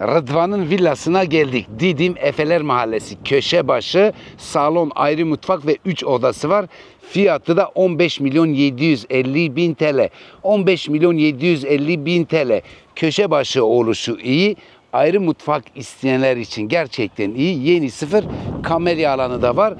Rıdvan'ın villasına geldik. Didim Efeler Mahallesi. Köşe başı, salon, ayrı mutfak ve 3 odası var. Fiyatı da 15.750.000 TL. 15.750.000 TL. Köşe başı oluşu iyi. Ayrı mutfak isteyenler için gerçekten iyi. Yeni sıfır. Kamelya alanı da var.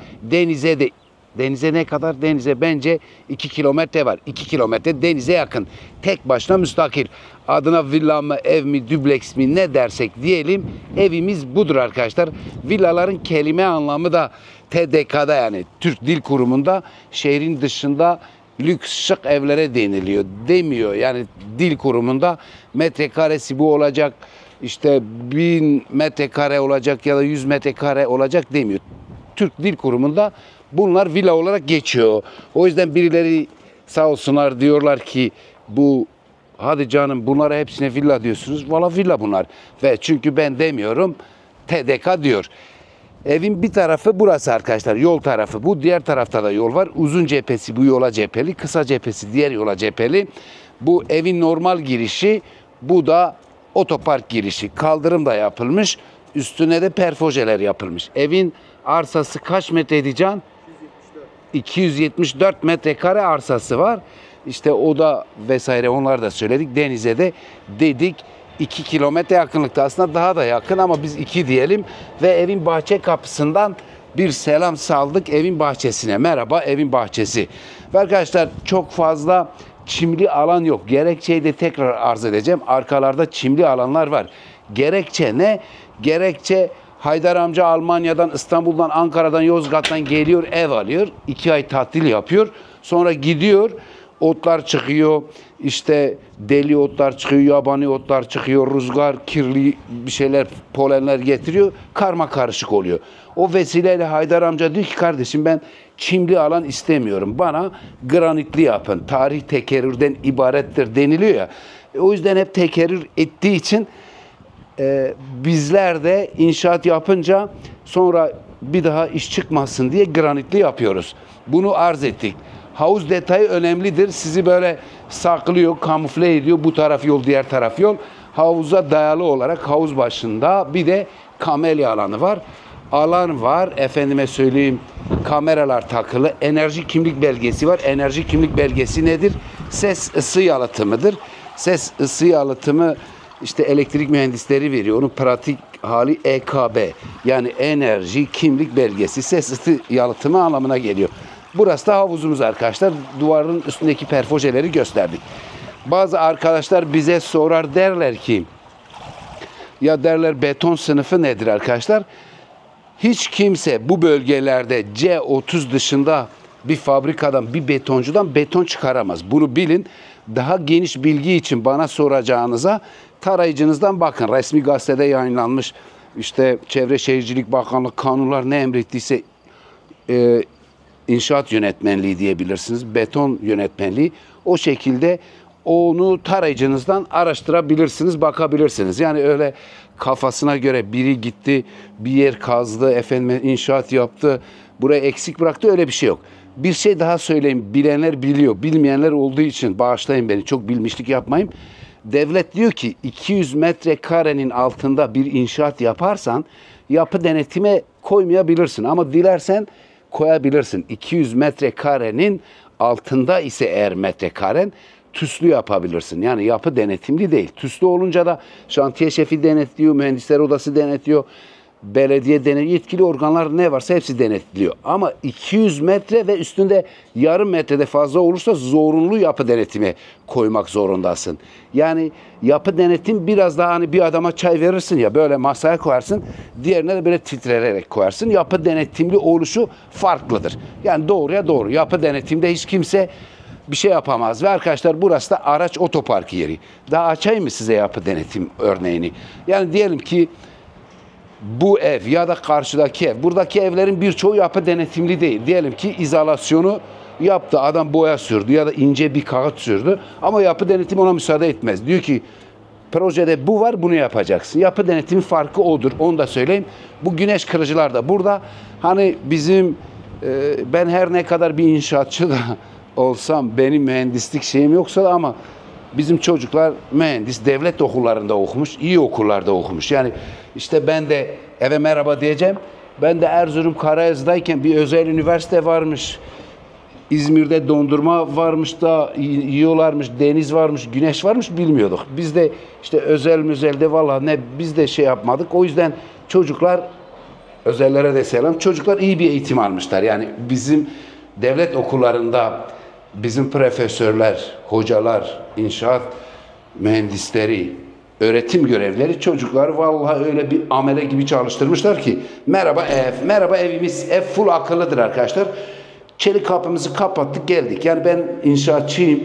Denize ne kadar? Denize bence 2 kilometre var. 2 kilometre denize yakın. Tek başına müstakil. Adına villa mı, ev mi, dübleks mi ne dersek diyelim, evimiz budur arkadaşlar. Villaların kelime anlamı da TDK'da, yani Türk Dil Kurumu'nda şehrin dışında lüks şık evlere deniliyor. Demiyor. Yani dil kurumunda metrekaresi bu olacak, işte 1000 metrekare olacak ya da 100 metrekare olacak demiyor. Türk Dil Kurumu'nda bunlar villa olarak geçiyor. O yüzden birileri sağ olsunlar diyorlar ki bu, hadi canım bunlara hepsine villa diyorsunuz. Valla villa bunlar. Ve çünkü ben demiyorum, TDK diyor. Evin bir tarafı burası arkadaşlar, yol tarafı bu. Diğer tarafta da yol var. Uzun cephesi bu yola cepheli, kısa cephesi diğer yola cepheli. Bu evin normal girişi, bu da otopark girişi. Kaldırım da yapılmış. Üstüne de perfojeler yapılmış. Evin arsası kaç metre diyeceğim? 274 metrekare arsası var. İşte oda vesaire, onlar da söyledik. Denize de dedik 2 kilometre yakınlıkta, aslında daha da yakın ama biz 2 diyelim. Ve evin bahçe kapısından bir selam saldık evin bahçesine. Merhaba evin bahçesi. Ve arkadaşlar çok fazla çimli alan yok. Gerekçeyi de tekrar arz edeceğim. Arkalarda çimli alanlar var. Gerekçe ne? Gerekçe, Haydar amca Almanya'dan, İstanbul'dan, Ankara'dan, Yozgat'tan geliyor, ev alıyor. 2 ay tatil yapıyor. Sonra gidiyor, otlar çıkıyor, işte deli otlar çıkıyor, yabani otlar çıkıyor, rüzgar, kirli bir şeyler, polenler getiriyor. Karma karışık oluyor. O vesileyle Haydar amca diyor ki, kardeşim ben çimli alan istemiyorum. Bana granitli yapın. Tarih tekerrürden ibarettir deniliyor ya. O yüzden hep tekerrür ettiği için bizler de inşaat yapınca sonra bir daha iş çıkmasın diye granitli yapıyoruz. Bunu arz ettik. Havuz detayı önemlidir. Sizi böyle saklıyor, kamufle ediyor. Bu taraf yol, diğer taraf yol. Havuza dayalı olarak havuz başında bir de kamelya alanı var. Alan var. Efendime söyleyeyim, kameralar takılı. Enerji kimlik belgesi var. Enerji kimlik belgesi nedir? Ses ısı yalıtımıdır. Ses ısı yalıtımı İşte elektrik mühendisleri veriyor. Onun pratik hali EKB. Yani enerji kimlik belgesi, ses ısı yalıtımı anlamına geliyor. Burası da havuzumuz arkadaşlar. Duvarın üstündeki perfojeleri gösterdik. Bazı arkadaşlar bize sorar, derler ki, ya derler beton sınıfı nedir arkadaşlar? Hiç kimse bu bölgelerde C30 dışında bir fabrikadan, bir betoncudan beton çıkaramaz. Bunu bilin. Daha geniş bilgi için bana soracağınıza tarayıcınızdan bakın. Resmi gazetede yayınlanmış, işte Çevre Şehircilik Bakanlığı kanunlar ne emrettiyse inşaat yönetmenliği diyebilirsiniz. Beton yönetmenliği. O şekilde onu tarayıcınızdan araştırabilirsiniz, bakabilirsiniz. Yani öyle kafasına göre biri gitti, bir yer kazdı, efendim inşaat yaptı, buraya eksik bıraktı, öyle bir şey yok. Bir şey daha söyleyeyim. Bilenler biliyor. Bilmeyenler olduğu için bağışlayın beni. Çok bilmişlik yapmayayım. Devlet diyor ki 200 metrekarenin altında bir inşaat yaparsan yapı denetime koymayabilirsin. Ama dilersen koyabilirsin. 200 metrekarenin altında ise eğer metrekaren tüslü yapabilirsin. Yani yapı denetimli değil. Tüslü olunca da şantiye şefi denetliyor, mühendisler odası denetliyor, belediye denetliyor, yetkili organlar ne varsa hepsi denetliyor. Ama 200 metre ve üstünde yarım metrede fazla olursa zorunlu yapı denetimi koymak zorundasın. Yani yapı denetim biraz daha, hani bir adama çay verirsin ya, böyle masaya koyarsın, diğerine de böyle titreyerek koyarsın. Yapı denetimli oluşu farklıdır. Yani doğruya doğru. Yapı denetimde hiç kimse bir şey yapamaz. Ve arkadaşlar burası da araç otopark yeri. Daha açayım mı size yapı denetim örneğini? Yani diyelim ki bu ev ya da karşıdaki ev. Buradaki evlerin birçoğu yapı denetimli değil. Diyelim ki izolasyonu yaptı. Adam boya sürdü ya da ince bir kağıt sürdü. Ama yapı denetimi ona müsaade etmez. Diyor ki projede bu var, bunu yapacaksın. Yapı denetimi farkı odur. Onu da söyleyeyim. Bu güneş kırıcılar da burada. Hani bizim ben her ne kadar bir inşaatçı da olsam, benim mühendislik şeyim yoksa da, ama bizim çocuklar mühendis, devlet okullarında okumuş, iyi okullarda okumuş. Yani işte ben de eve merhaba diyeceğim. Ben de Erzurum Karayazı'dayken bir özel üniversite varmış. İzmir'de dondurma varmış da yiyorlarmış, deniz varmış, güneş varmış bilmiyorduk. Biz de işte özelde valla ne biz de şey yapmadık. O yüzden çocuklar, özellere de selam, çocuklar iyi bir eğitim almışlar. Yani bizim devlet okullarında bizim profesörler, hocalar, inşaat mühendisleri, öğretim görevlileri çocuklar vallahi öyle bir amele gibi çalıştırmışlar ki merhaba ev, merhaba evimiz, ev full akıllıdır arkadaşlar. Çelik kapımızı kapattık geldik. Yani ben inşaatçıyım.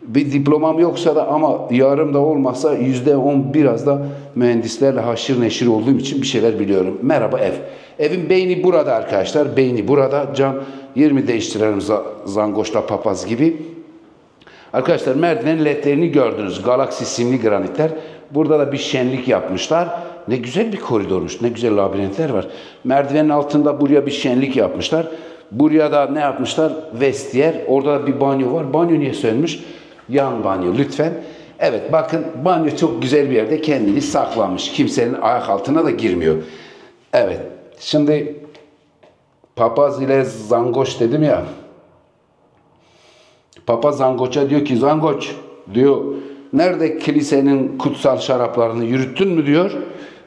Bir diplomam yoksa da ama yarım da olmasa %10 biraz da mühendislerle haşır neşir olduğum için bir şeyler biliyorum. Merhaba ev. Evin beyni burada arkadaşlar. Beyni burada. Can 20 değiştirelim zangoşla papaz gibi. Arkadaşlar merdiven ledlerini gördünüz. Galaksi simli granitler. Burada da bir şenlik yapmışlar. Ne güzel bir koridormuş. Ne güzel labirentler var. Merdivenin altında buraya bir şenlik yapmışlar. Buraya da ne yapmışlar? Vestiyer. Orada da bir banyo var. Banyo niye sönmüş? Yan banyo lütfen. Evet bakın banyo çok güzel bir yerde kendini saklamış. Kimsenin ayak altına da girmiyor. Evet. Şimdi papaz ile zangoç dedim ya. Papaz zangoça diyor ki zangoç diyor nerede kilisenin kutsal şaraplarını yürüttün mü diyor.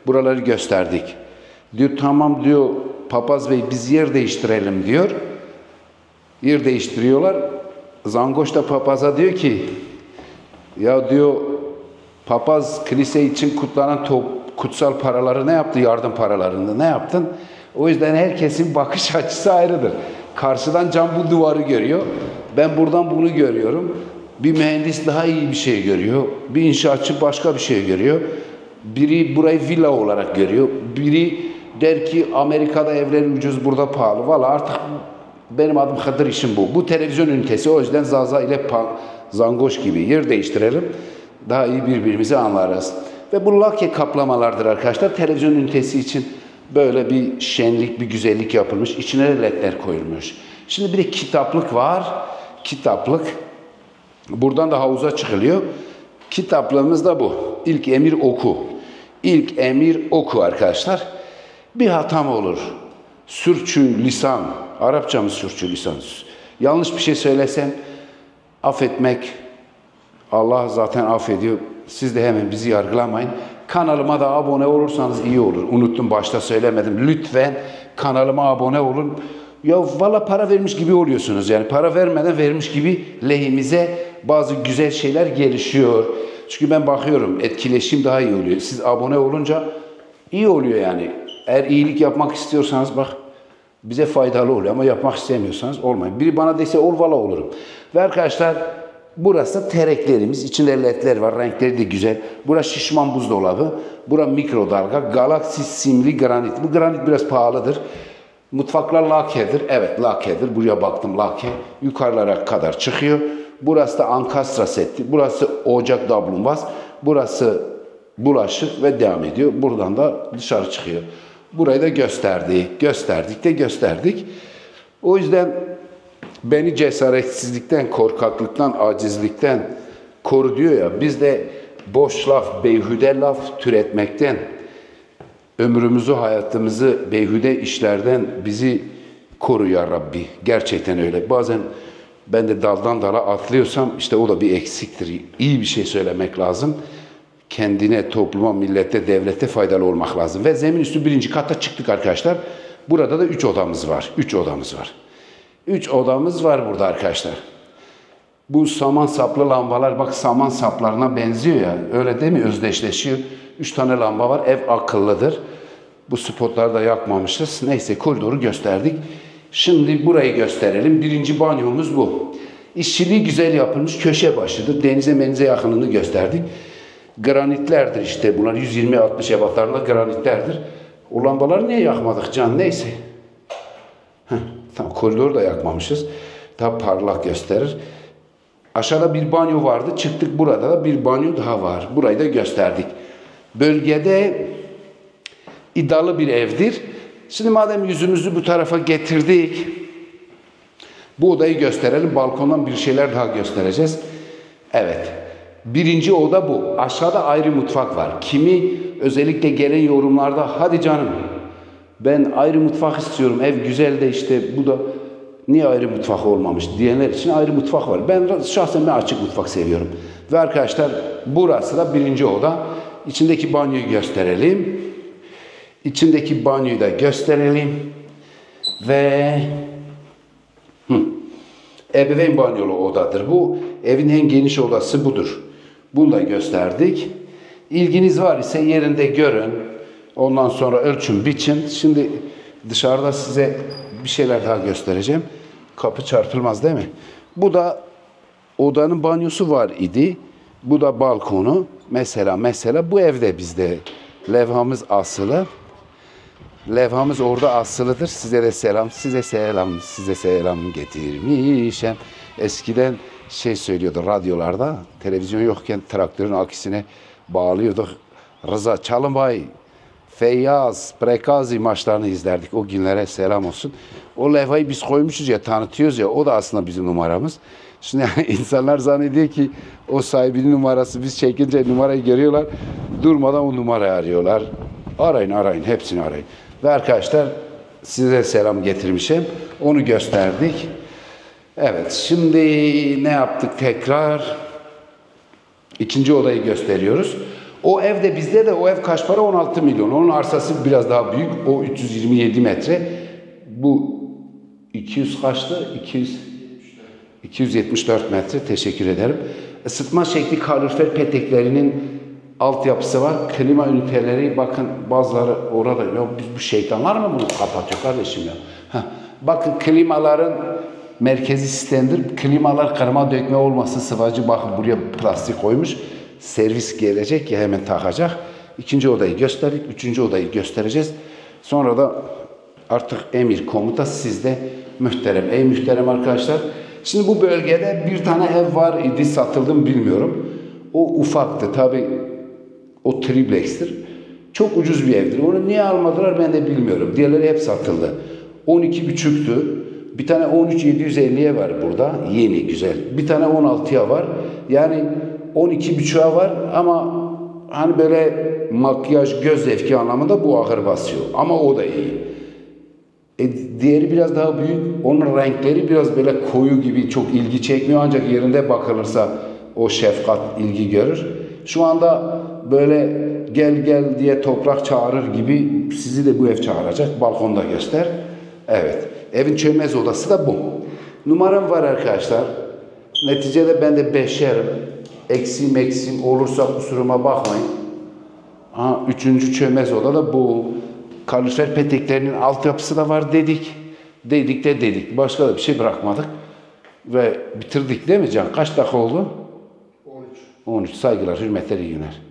Buraları gösterdik. Diyor tamam diyor papaz bey biz yer değiştirelim diyor. Yer değiştiriyorlar. Zangoç da papaza diyor ki ya diyor papaz kilise için kutlanan kutsal paraları ne yaptı? Yardım paralarını ne yaptın? O yüzden herkesin bakış açısı ayrıdır. Karşıdan can bu duvarı görüyor. Ben buradan bunu görüyorum. Bir mühendis daha iyi bir şey görüyor. Bir inşaatçı başka bir şey görüyor. Biri burayı villa olarak görüyor. Biri der ki Amerika'da evler ucuz, burada pahalı. Valla artık benim adım Hıdır işim bu. Bu televizyon ünitesi. O yüzden Zaza ile zangoş gibi yer değiştirelim. Daha iyi birbirimizi anlarız. Ve bu lake kaplamalardır arkadaşlar. Televizyon ünitesi için böyle bir şenlik, bir güzellik yapılmış. İçine de ledler koyulmuş. Şimdi bir de kitaplık var. Kitaplık. Buradan da havuza çıkılıyor. Kitaplığımız da bu. İlk emir oku. İlk emir oku arkadaşlar. Bir hatam olur. Sürçü lisan. Arapça mı sürçü lisan? Yanlış bir şey söylesem affetmek. Allah zaten affediyor. Siz de hemen bizi yargılamayın. Kanalıma da abone olursanız iyi olur. Unuttum başta söylemedim. Lütfen kanalıma abone olun. Ya valla para vermiş gibi oluyorsunuz. Yani para vermeden vermiş gibi lehimize bazı güzel şeyler gelişiyor. Çünkü ben bakıyorum etkileşim daha iyi oluyor. Siz abone olunca iyi oluyor yani. Eğer iyilik yapmak istiyorsanız bak bize faydalı oluyor ama yapmak istemiyorsanız olmayın. Biri bana dese ol valla olurum. Ve arkadaşlar burası tereklerimiz. İçinde ledler var. Renkleri de güzel. Burası şişman buzdolabı. Burası mikrodalga. Galaksi simli granit. Bu granit biraz pahalıdır. Mutfaklar lakedir. Evet lakedir. Buraya baktım lake. Yukarılara kadar çıkıyor. Burası da ankastra setti. Burası ocak dablumbaz. Burası bulaşık ve devam ediyor. Buradan da dışarı çıkıyor. Burayı da gösterdik. Gösterdik de gösterdik. O yüzden beni cesaretsizlikten, korkaklıktan, acizlikten koru diyor ya. Biz de boş laf, beyhude laf türetmekten, ömrümüzü, hayatımızı beyhude işlerden bizi koru ya Rabbi. Gerçekten öyle. Bazen ben de daldan dala atlıyorsam işte o da bir eksiktir. İyi bir şey söylemek lazım. Kendine, topluma, millete, devlete faydalı olmak lazım. Ve zemin üstü 1. kata çıktık arkadaşlar. Burada da 3 odamız var. 3 odamız var. 3 odamız var burada arkadaşlar. Bu saman saplı lambalar bak saman saplarına benziyor ya. Öyle değil mi? Özdeşleşiyor. 3 tane lamba var. Ev akıllıdır. Bu spotları da yakmamışız. Neyse koridoru gösterdik. Şimdi burayı gösterelim. 1. banyomuz bu. İşçiliği güzel yapılmış. Köşe başıdır. Denize menize yakınını gösterdik. Granitlerdir işte. Bunlar 120-60 ebatlarında granitlerdir. O lambaları niye yakmadık can? Neyse. Tamam, koridoru da yakmamışız. Daha parlak gösterir. Aşağıda bir banyo vardı. Çıktık burada da bir banyo daha var. Burayı da gösterdik. Bölgede iddialı bir evdir. Şimdi madem yüzümüzü bu tarafa getirdik. Bu odayı gösterelim. Balkondan bir şeyler daha göstereceğiz. Evet. Birinci oda bu. Aşağıda ayrı mutfak var. Kimi özellikle gelen yorumlarda hadi canım ben ayrı mutfak istiyorum. Ev güzel de işte bu da niye ayrı mutfak olmamış diyenler için ayrı mutfak var. Ben şahsen açık mutfak seviyorum. Ve arkadaşlar burası da birinci oda. İçindeki banyoyu gösterelim. İçindeki banyoyu da gösterelim. Ve ebeveyn banyolu odadır bu. Evin en geniş odası budur. Bunu da gösterdik. İlginiz var ise yerinde görün. Ondan sonra ölçün, biçin. Şimdi dışarıda size bir şeyler daha göstereceğim. Kapı çarpılmaz değil mi? Bu da odanın banyosu var idi. Bu da balkonu. Mesela bu evde bizde levhamız asılı. Levhamız orada asılıdır. Size de selam, size selam, size selam getirmişim. Eskiden söylüyordu radyolarda, televizyon yokken traktörün akisine bağlıyorduk. Rıza Çalınbay, Feyyaz, Prekazi maçlarını izlerdik. O günlere selam olsun. O levhayı biz koymuşuz ya, tanıtıyoruz ya, o da aslında bizim numaramız. Şimdi insanlar zannediyor ki o sahibinin numarası, biz çekince numarayı görüyorlar. Durmadan o numarayı arıyorlar. Arayın, hepsini arayın. Ve arkadaşlar size selam getirmişim. Onu gösterdik. Evet, şimdi ne yaptık tekrar? İkinci odayı gösteriyoruz. O ev de bizde de, o ev kaç para? 16 milyon. Onun arsası biraz daha büyük. O 327 metre. Bu 200 kaçtı? 274 metre. Teşekkür ederim. Isıtma şekli kalorifer peteklerinin altyapısı var. Klima üniteleri, bakın bazıları orada. Ya biz bu şeytanlar mı bunu kapatıyor kardeşim ya? Bakın klimaların merkezi sistemdir. Klimalar kırma dökme olmasın, sıvacı, bakın buraya plastik koymuş. Servis gelecek ya, hemen takacak. İkinci odayı gösterdik. Üçüncü odayı göstereceğiz. Sonra da artık emir komuta sizde muhterem. Ey muhterem arkadaşlar. Şimdi bu bölgede bir tane ev var idi, satıldı mı bilmiyorum. O ufaktı tabi. O triplex'tir. Çok ucuz bir evdir. Onu niye almadılar ben de bilmiyorum. Diğerleri hep satıldı. 12,5'tü. Bir tane 13.750'ye var burada. Yeni, güzel. Bir tane 16'ya var. Yani 12,5'a var ama hani böyle makyaj, göz zevki anlamında bu ağır basıyor. Ama o da iyi. Diğeri biraz daha büyük. Onun renkleri biraz böyle koyu gibi, çok ilgi çekmiyor. Ancak yerinde bakılırsa o şefkat ilgi görür. Şu anda böyle gel diye toprak çağırır gibi sizi de bu ev çağıracak. Balkonda göster. Evet. Evin çömez odası da bu. Numaram var arkadaşlar. Neticede ben de 5'erim. Eksim olursa kusuruma bakmayın. Üçüncü çömez oda da bu. Kalorifer peteklerinin altyapısı da var dedik. Dedik. Başka da bir şey bırakmadık. Ve bitirdik değil mi Can? Kaç dakika oldu? 13. Saygılar, hürmetler, iyi günler.